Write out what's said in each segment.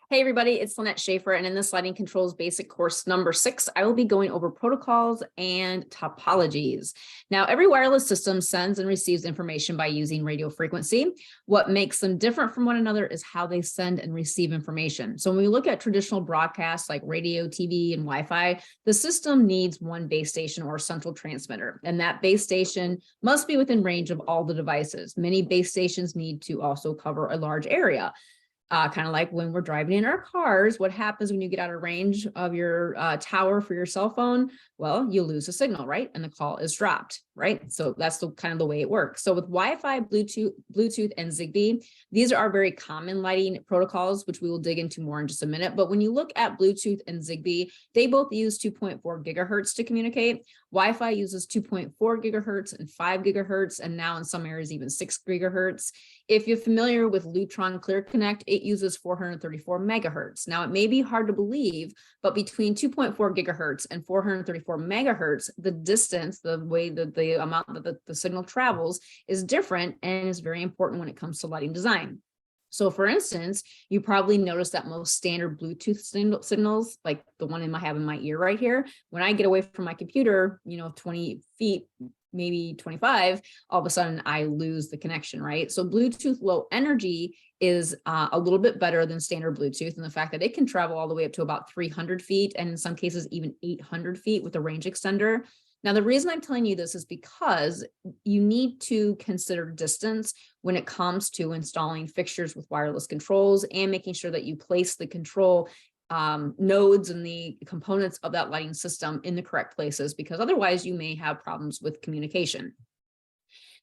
Hey everybody, it's Lynette Schaefer, and in this lighting controls basic course number 6, I will be going over protocols and topologies. Now, every wireless system sends and receives information by using radio frequency. What makes them different from one another is how they send and receive information. So when we look at traditional broadcasts like radio, TV, and Wi-Fi, the system needs one base station or central transmitter, and that base station must be within range of all the devices. Many base stations need to also cover a large area. Kind of like when we're driving in our cars, what happens when you get out of range of your tower for your cell phone? Well, you lose a signal, right? And the call is dropped, right? So that's the kind of the way it works. So with Wi-Fi, Bluetooth, and Zigbee, these are very common lighting protocols, which we will dig into more in just a minute. But when you look at Bluetooth and Zigbee, they both use 2.4 gigahertz to communicate. Wi-Fi uses 2.4 gigahertz and 5 gigahertz, and now in some areas even 6 gigahertz. If you're familiar with Lutron Clear Connect, it uses 434 megahertz. Now, it may be hard to believe, but between 2.4 gigahertz and 434 megahertz, the distance, the way that the amount that the signal travels is different and is very important when it comes to lighting design. So for instance, you probably noticed that most standard Bluetooth signals, like the one I have in my ear right here, when I get away from my computer, 20 feet, maybe 25, all of a sudden I lose the connection, right? So Bluetooth low energy is a little bit better than standard Bluetooth, and the fact that it can travel all the way up to about 300 feet, and in some cases even 800 feet with a range extender. Now, the reason I'm telling you this is because you need to consider distance when it comes to installing fixtures with wireless controls and making sure that you place the control nodes and the components of that lighting system in the correct places, because otherwise you may have problems with communication.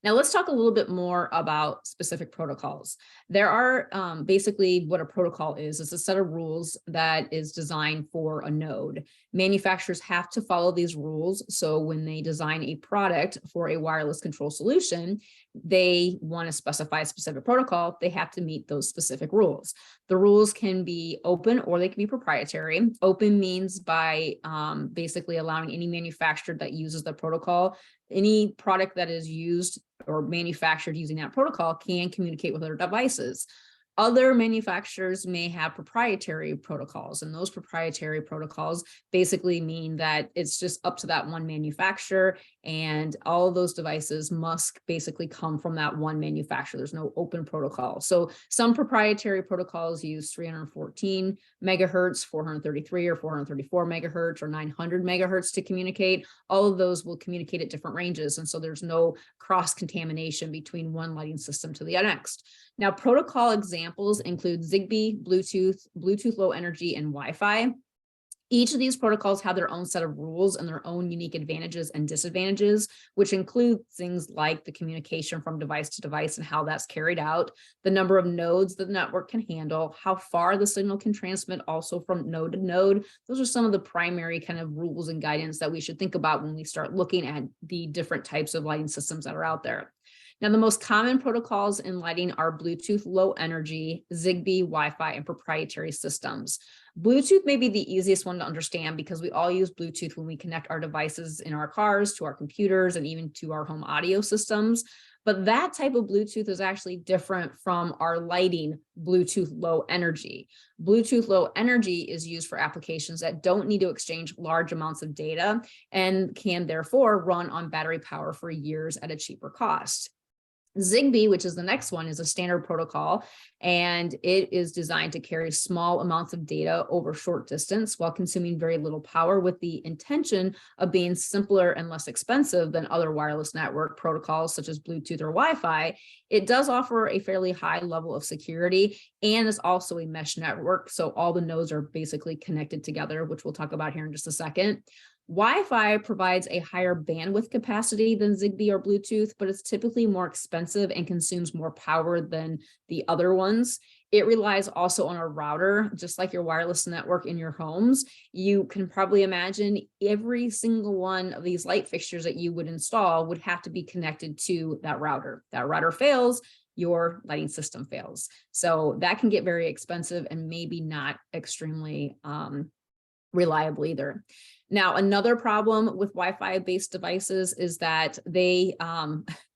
Now let's talk a little bit more about specific protocols. There are basically what a protocol is a set of rules that is designed for a node. Manufacturers have to follow these rules. So when they design a product for a wireless control solution, they want to specify a specific protocol. They have to meet those specific rules. The rules can be open or they can be proprietary. Open means by basically allowing any manufacturer that uses the protocol, any product that is used or manufactured using that protocol can communicate with other devices. Other manufacturers may have proprietary protocols, and those proprietary protocols basically mean that it's just up to that one manufacturer, and all of those devices must basically come from that one manufacturer. There's no open protocol. So some proprietary protocols use 314 megahertz, 433 or 434 megahertz, or 900 megahertz to communicate. All of those will communicate at different ranges, and so there's no cross-contamination between one lighting system to the next. Now, protocol examples include Zigbee, Bluetooth low energy, and Wi-Fi. Each of these protocols have their own set of rules and their own unique advantages and disadvantages, which include things like the communication from device to device and how that's carried out, the number of nodes that the network can handle, how far the signal can transmit also from node to node. Those are some of the primary kind of rules and guidance that we should think about when we start looking at the different types of lighting systems that are out there. Now, the most common protocols in lighting are Bluetooth low energy, Zigbee, Wi-Fi, and proprietary systems. Bluetooth may be the easiest one to understand because we all use Bluetooth when we connect our devices in our cars to our computers and even to our home audio systems. But that type of Bluetooth is actually different from our lighting Bluetooth low energy. Bluetooth low energy is used for applications that don't need to exchange large amounts of data and can therefore run on battery power for years at a cheaper cost. Zigbee, which is the next one, is a standard protocol, and it is designed to carry small amounts of data over short distance while consuming very little power, with the intention of being simpler and less expensive than other wireless network protocols such as Bluetooth or Wi-Fi. It does offer a fairly high level of security and is also a mesh network, so all the nodes are basically connected together, which we'll talk about here in just a second. Wi-Fi provides a higher bandwidth capacity than Zigbee or Bluetooth, but it's typically more expensive and consumes more power than the other ones. It relies also on a router, just like your wireless network in your homes. You can probably imagine every single one of these light fixtures that you would install would have to be connected to that router. That router fails, your lighting system fails. So that can get very expensive and maybe not extremely reliable either. Now, another problem with Wi-Fi based devices is that they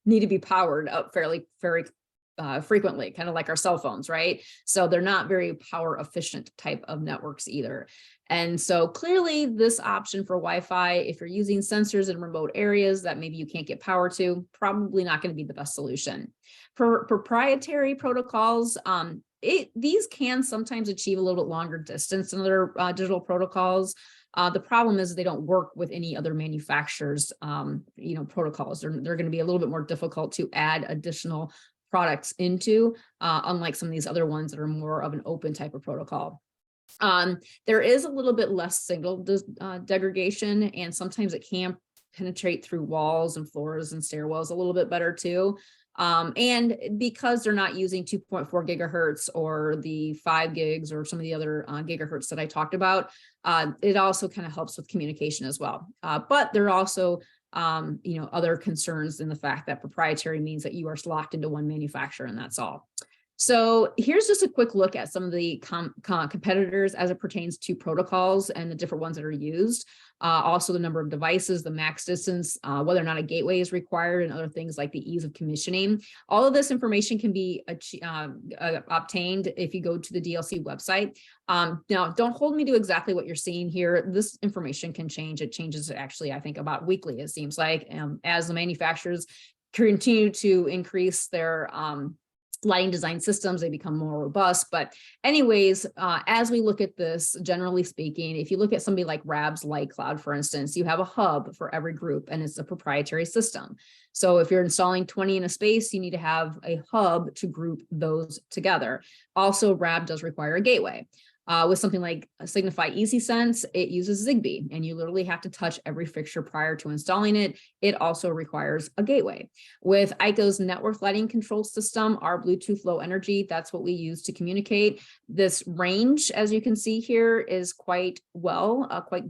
need to be powered up very frequently, kind of like our cell phones, right? So they're not very power efficient type of networks either. And so clearly this option for Wi-Fi, if you're using sensors in remote areas that maybe you can't get power to, probably not going to be the best solution. For proprietary protocols, these can sometimes achieve a little bit longer distance than other digital protocols. The problem is they don't work with any other manufacturers, protocols. They're going to be a little bit more difficult to add additional products into, unlike some of these other ones that are more of an open type of protocol. There is a little bit less signal degradation, and sometimes it can penetrate through walls and floors and stairwells a little bit better too. And because they're not using 2.4 gigahertz or the 5 gigs or some of the other gigahertz that I talked about, it also kind of helps with communication as well. But there are also other concerns in the fact that proprietary means that you are locked into one manufacturer and that's all. So here's just a quick look at some of the competitors as it pertains to protocols and the different ones that are used. Also the number of devices, the max distance, whether or not a gateway is required, and other things like the ease of commissioning. All of this information can be obtained if you go to the DLC website. Now, don't hold me to exactly what you're seeing here. This information can change. It changes actually, I think, about weekly, it seems like, as the manufacturers continue to increase their lighting design systems, they become more robust. But anyways, as we look at this, generally speaking, if you look at somebody like Rab's Light Cloud, for instance, you have a hub for every group and it's a proprietary system. So if you're installing 20 in a space, you need to have a hub to group those together. Also, Rab does require a gateway. With something like Signify EasySense, it uses Zigbee, and you literally have to touch every fixture prior to installing it. It also requires a gateway. With EiKO's network lighting control system, our Bluetooth Low Energy, that's what we use to communicate. This range, as you can see here, is quite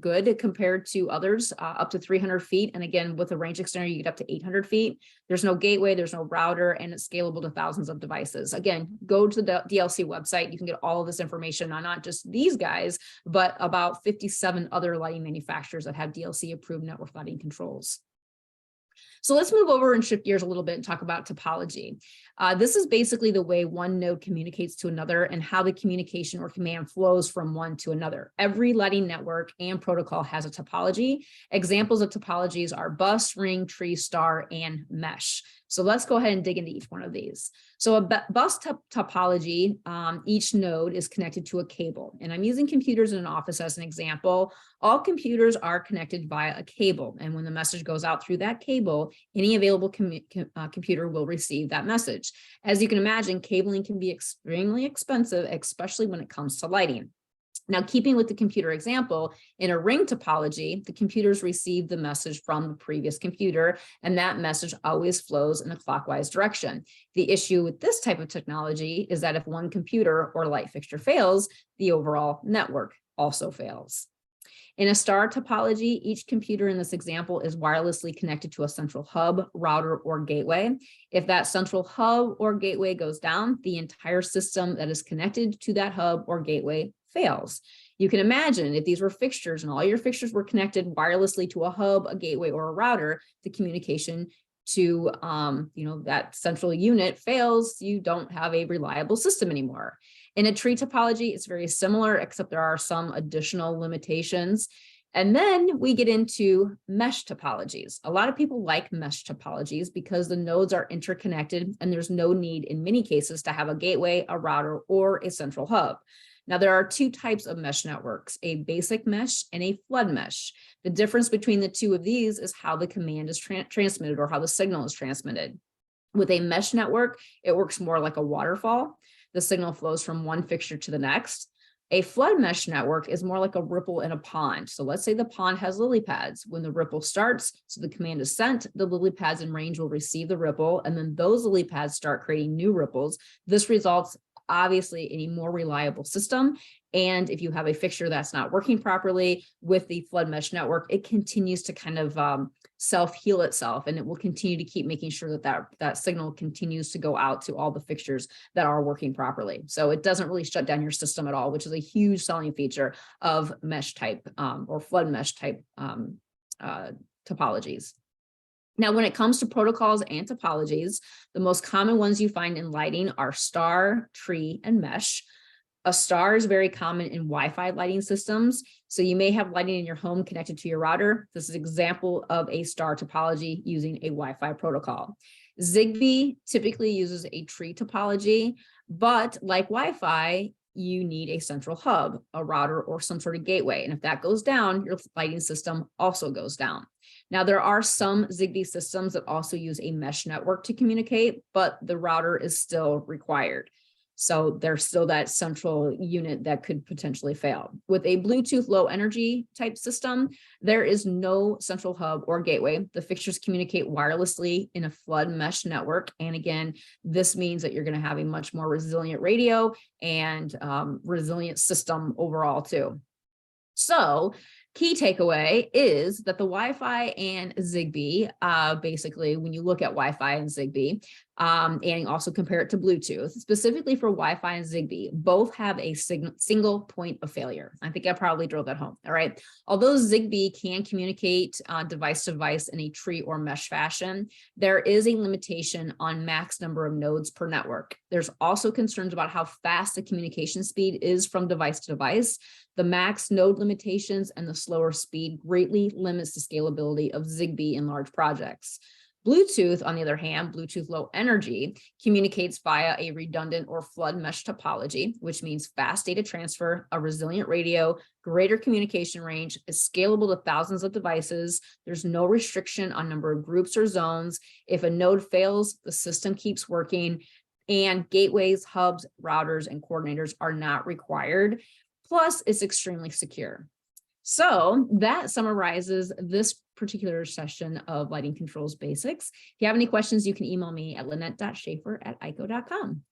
good compared to others, up to 300 feet. And again, with a range extender, you get up to 800 feet. There's no gateway, there's no router, and it's scalable to thousands of devices. Again, go to the DLC website. You can get all of this information on not just these guys, but about 57 other lighting manufacturers that have DLC approved network lighting controls. So let's move over and shift gears a little bit and talk about topology. This is basically the way one node communicates to another and how the communication or command flows from one to another. Every lighting network and protocol has a topology. Examples of topologies are bus, ring, tree, star, and mesh. So let's go ahead and dig into each one of these. So a bus topology, each node is connected to a cable. And I'm using computers in an office as an example. All computers are connected via a cable. And when the message goes out through that cable, any available computer will receive that message. As you can imagine, cabling can be extremely expensive, especially when it comes to lighting. Now, keeping with the computer example, in a ring topology, the computers receive the message from the previous computer, and that message always flows in a clockwise direction. The issue with this type of technology is that if one computer or light fixture fails, the overall network also fails. In a star topology, each computer in this example is wirelessly connected to a central hub, router, or gateway. If that central hub or gateway goes down, the entire system that is connected to that hub or gateway fails. You can imagine if these were fixtures and all your fixtures were connected wirelessly to a hub, a gateway, or a router, the communication to that central unit fails, you don't have a reliable system anymore. In a tree topology, it's very similar, except there are some additional limitations. And then we get into mesh topologies. A lot of people like mesh topologies because the nodes are interconnected and there's no need in many cases to have a gateway, a router, or a central hub. Now, there are two types of mesh networks, a basic mesh and a flood mesh. The difference between the two of these is how the command is transmitted or how the signal is transmitted. With a mesh network, it works more like a waterfall. The signal flows from one fixture to the next. A flood mesh network is more like a ripple in a pond. So let's say the pond has lily pads. When the ripple starts, so the command is sent, the lily pads in range will receive the ripple, and then those lily pads start creating new ripples. This results obviously in a more reliable system. And if you have a fixture that's not working properly with the flood mesh network, it continues to kind of self-heal itself, and it will continue to keep making sure that signal continues to go out to all the fixtures that are working properly. So it doesn't really shut down your system at all, which is a huge selling feature of mesh type or flood mesh type topologies. Now, when it comes to protocols and topologies, the most common ones you find in lighting are star, tree, and mesh. A star is very common in Wi-Fi lighting systems. So you may have lighting in your home connected to your router. This is an example of a star topology using a Wi-Fi protocol. Zigbee typically uses a tree topology, but like Wi-Fi, you need a central hub, a router, or some sort of gateway. And if that goes down, your lighting system also goes down. Now, there are some Zigbee systems that also use a mesh network to communicate, but the router is still required. So there's still that central unit that could potentially fail. With a Bluetooth low energy type system, there is no central hub or gateway. The fixtures communicate wirelessly in a flood mesh network. And again, this means that you're going to have a much more resilient radio and resilient system overall too. So key takeaway is that the Wi-Fi and Zigbee, basically, when you look at Wi-Fi and Zigbee, and also compare it to Bluetooth, specifically for Wi-Fi and Zigbee, both have a single point of failure. I think I probably drove that home. All right. Although Zigbee can communicate device to device in a tree or mesh fashion, there is a limitation on max number of nodes per network. There's also concerns about how fast the communication speed is from device to device. The max node limitations and the slower speed greatly limits the scalability of Zigbee in large projects. Bluetooth, on the other hand, Bluetooth low energy, communicates via a redundant or flood mesh topology, which means fast data transfer, a resilient radio, greater communication range, is scalable to thousands of devices. There's no restriction on number of groups or zones. If a node fails, the system keeps working, and gateways, hubs, routers, and coordinators are not required. Plus, it's extremely secure. So that summarizes this particular session of Lighting Controls Basics. If you have any questions, you can email me at lynette.schaefer@eiko.com.